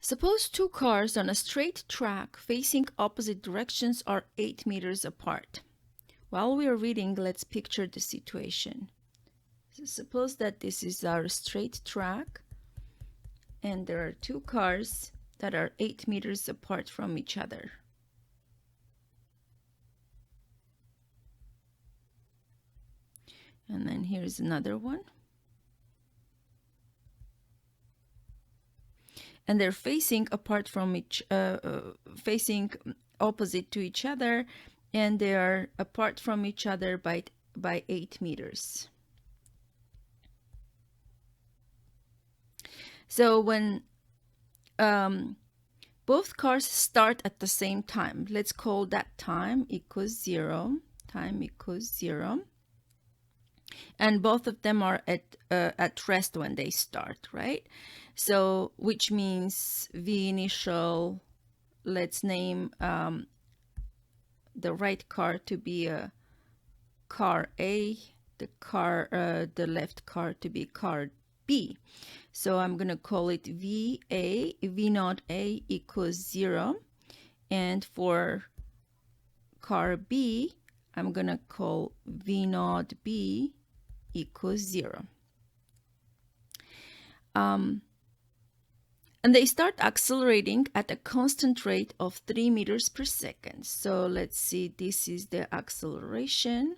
Suppose two cars on a straight track facing opposite directions are 8 meters apart. While we are reading, let's picture the situation. So suppose that this is our straight track and there are two cars that are 8 meters apart from each other. And then here's another one. And they're facing apart from facing opposite to each other, and they are apart from each other by 8 meters. So when both cars start at the same time, let's call that time equals 0. Time equals 0. And both of them are at rest when they start, right? So which means V initial, let's name the right car to be a car A, the left car to be car B. So I'm going to call it VA, V naught A equals 0. And for car B, I'm going to call V naught B equals 0. And they start accelerating at a constant rate of 3 meters per second. So let's see, this is the acceleration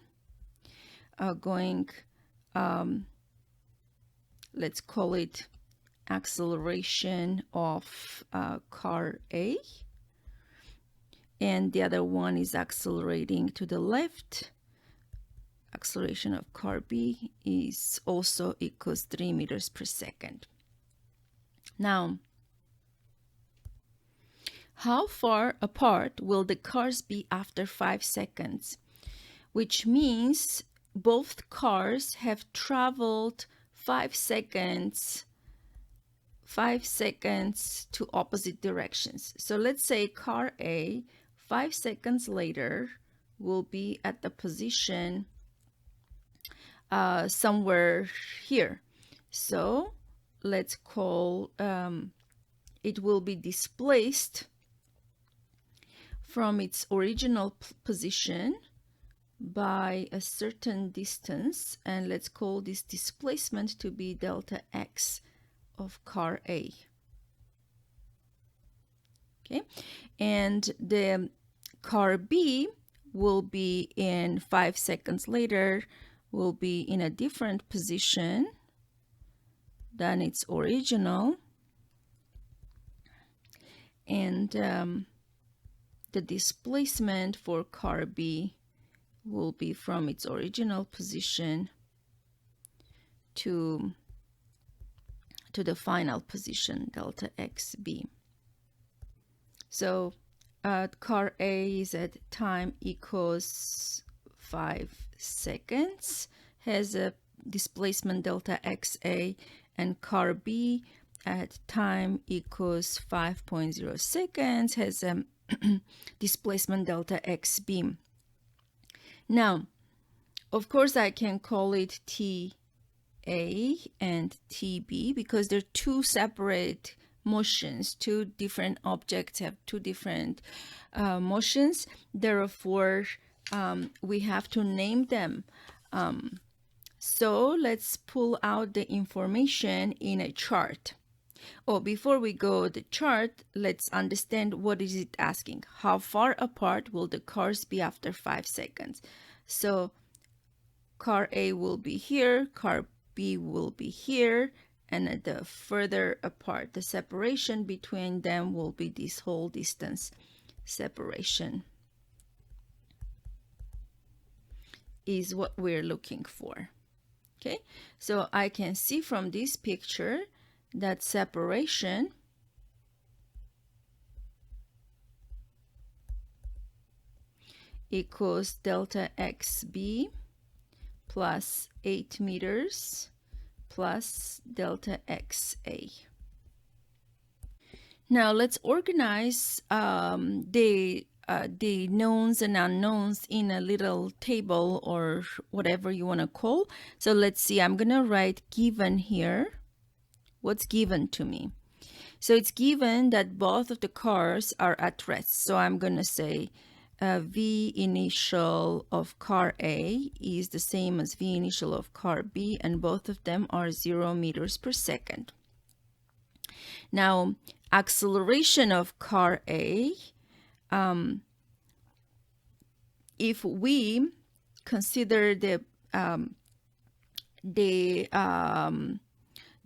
going, let's call it acceleration of car A. And the other one is accelerating to the left. Acceleration of car B is also equals 3 meters per second. Now, how far apart will the cars be after 5 seconds? Which means both cars have traveled 5 seconds to opposite directions. So let's say car A 5 seconds later will be at the position somewhere here. So let's call it will be displaced from its original position by a certain distance, and let's call this displacement to be delta x of car A. Okay, and the car B will be in 5 seconds later, will be in a different position than its original, and the displacement for car B will be from its original position to the final position, delta xb. So car A is at time equals 5 seconds, has a displacement delta xa, and car B at time equals 5.0 seconds has a displacement delta xb. Now, of course, I can call it TA and TB because they're two separate motions. Two different objects have two different motions. Therefore, we have to name them. So let's pull out the information in a chart. Oh, before we go the chart, let's understand what is it asking. How far apart will the cars be after 5 seconds? So car A will be here, car B will be here, and the further apart, the separation between them will be this whole distance separation is what we're looking for. Okay, so I can see from this picture that separation equals delta xb plus 8 meters plus delta xa. Now let's organize the knowns and unknowns in a little table or whatever you want to call. So let's see, I'm going to write given here. What's given to me? So it's given that both of the cars are at rest. So I'm going to say V initial of car A is the same as V initial of car B, and both of them are 0 meters per second. Now, acceleration of car A, if we consider the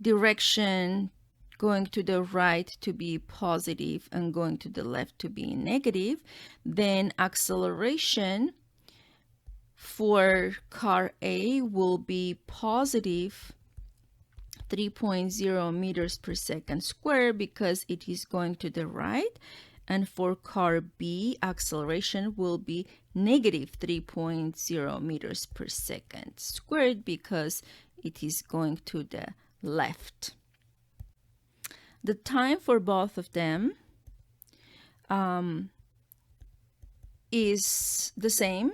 direction going to the right to be positive and going to the left to be negative, then acceleration for car A will be positive 3.0 meters per second squared because it is going to the right, and for car B, acceleration will be negative 3.0 meters per second squared because it is going to the left. The time for both of them is the same.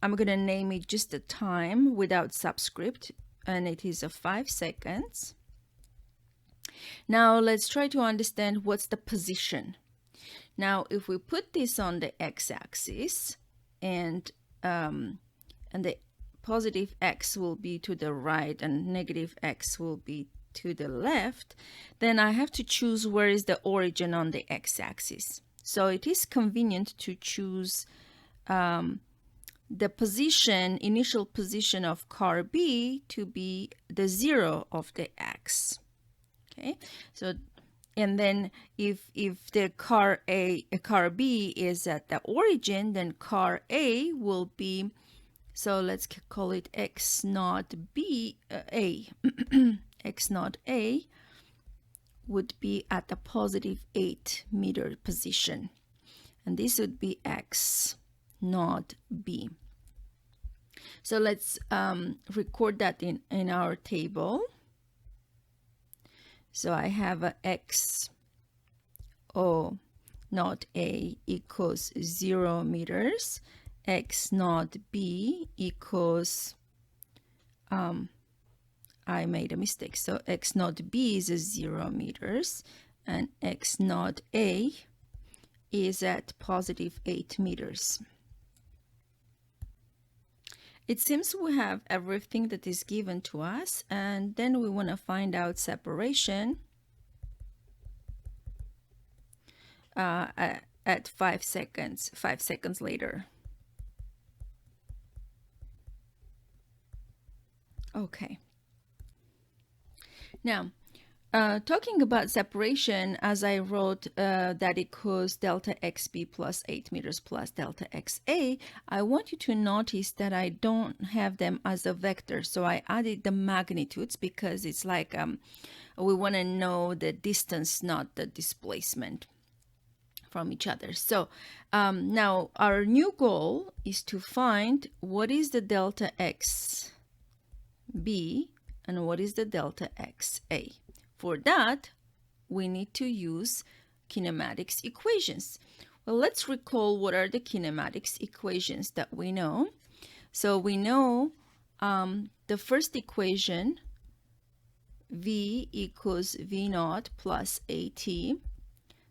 I'm going to name it just the time without subscript, and it is of 5 seconds. Now let's try to understand what's the position. Now, if we put this on the x-axis, and the positive x will be to the right and negative x will be to the left, then I have to choose where is the origin on the x-axis. So it is convenient to choose the position, initial position of car B to be the 0 of the x. Okay, so and then if the car B is at the origin, then car A will be, so let's call it x naught B A. X naught A would be at the positive 8 meter position, and this would be x naught B. So let's record that in our table. So I have a x O naught A equals 0 meters, x naught B equals, I made a mistake. So x naught B is 0 meters and x naught A is at positive 8 meters. It seems we have everything that is given to us, and then we want to find out separation at 5 seconds later. Okay. Now, talking about separation, as I wrote that equals delta xb plus 8 meters plus delta xa, I want you to notice that I don't have them as a vector. So I added the magnitudes because it's like we want to know the distance, not the displacement from each other. So now our new goal is to find what is the delta xb and what is the delta xa. For that, we need to use kinematics equations. Well, let's recall what are the kinematics equations that we know. So we know the first equation, V equals V naught plus AT.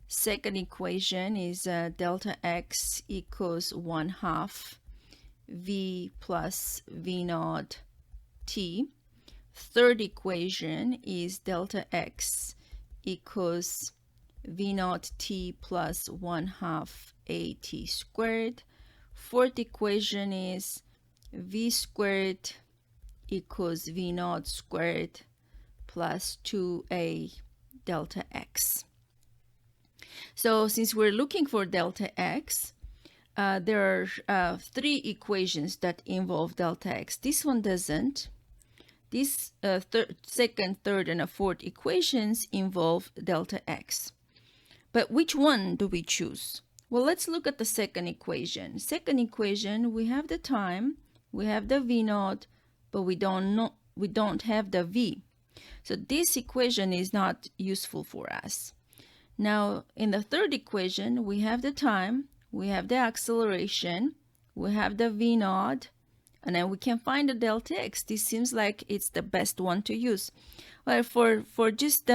Second equation is delta X equals 1/2 V plus V naught T. Third equation is delta X equals V naught T plus 1/2 AT squared. Fourth equation is V squared equals V naught squared plus 2A delta X. So since we're looking for delta X, there are 3 equations that involve delta X. This one doesn't. These second, third, and fourth equations involve delta X. But which one do we choose? Well, let's look at the second equation. Second equation, we have the time, we have the V naught, but we don't have the V. So this equation is not useful for us. Now, in the third equation, we have the time, we have the acceleration, we have the V naught, and then we can find the delta X. This seems like it's the best one to use. Well, for just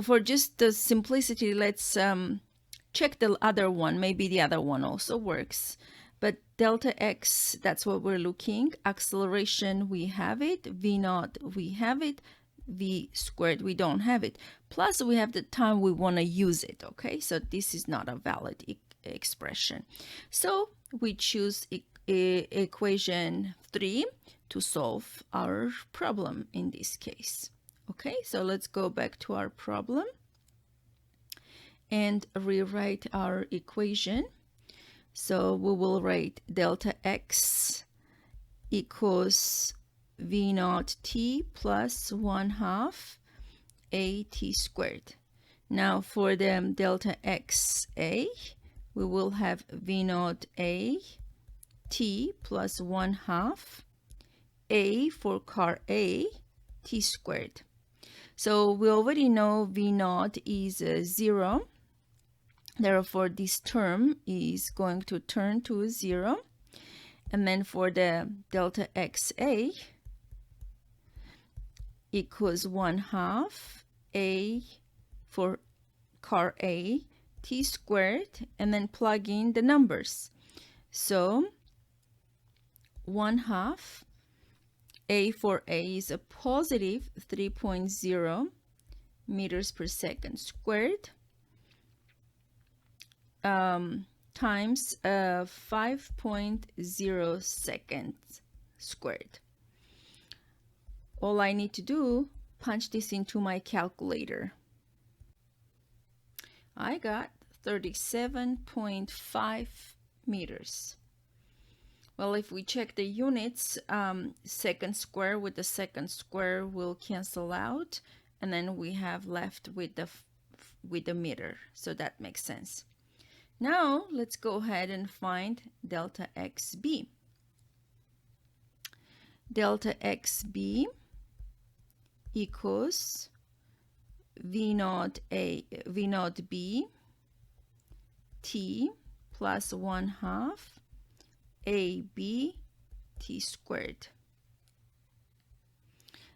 For just the simplicity, let's check the other one. Maybe the other one also works. But delta x, that's what we're looking. Acceleration, we have it. V naught, we have it. V squared, we don't have it. Plus, we have the time we want to use it, okay? So this is not a valid expression. So we choose equation 3 to solve our problem in this case. Okay, so let's go back to our problem and rewrite our equation. So we will write delta x equals v naught t plus 1/2 a t squared. Now for the delta x a, we will have v naught a t plus 1/2 a for car a t squared. So we already know v naught is 0. Therefore, this term is going to turn to 0. And then for the delta xa equals 1/2 a for car a t squared, and then plug in the numbers. So 1/2 a for a is a positive 3.0 meters per second squared times 5.0 seconds squared. All I need to do, punch this into my calculator. I got 37.5 meters. Well, if we check the units, second square with the second square will cancel out, and then we have left with the meter. So that makes sense. Now let's go ahead and find delta xb. Delta xb equals v naught b t plus 1/2 ab t squared.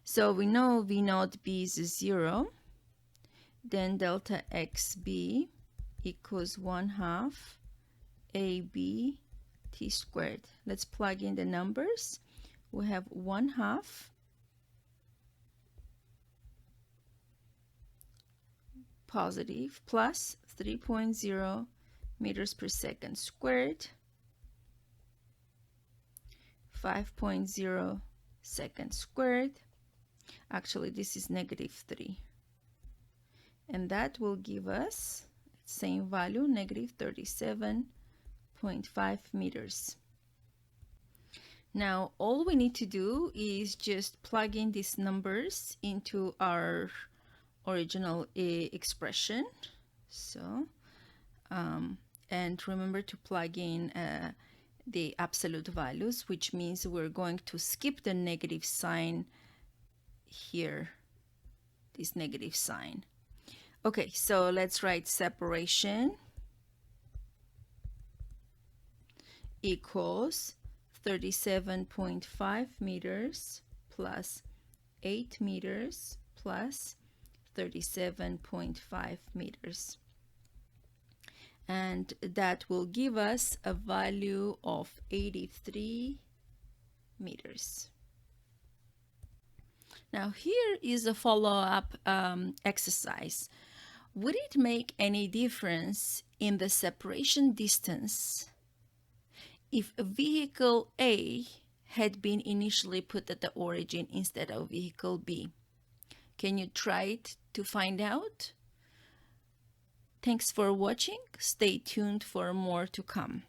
So we know v naught b is 0. Then delta xb equals 1/2 ab t squared. Let's plug in the numbers. We have 1/2 positive plus 3.0 meters per second squared, 5.0 seconds squared. Actually, this is -3. And that will give us same value, -37.5 meters. Now, all we need to do is just plug in these numbers into our original expression. So, and remember to plug in the absolute values, which means we're going to skip the negative sign here, this negative sign. Okay, so let's write separation equals 37.5 meters plus 8 meters plus 37.5 meters. And that will give us a value of 83 meters. Now here is a follow-up exercise. Would it make any difference in the separation distance if vehicle A had been initially put at the origin instead of vehicle B? Can you try it to find out? Thanks for watching. Stay tuned for more to come.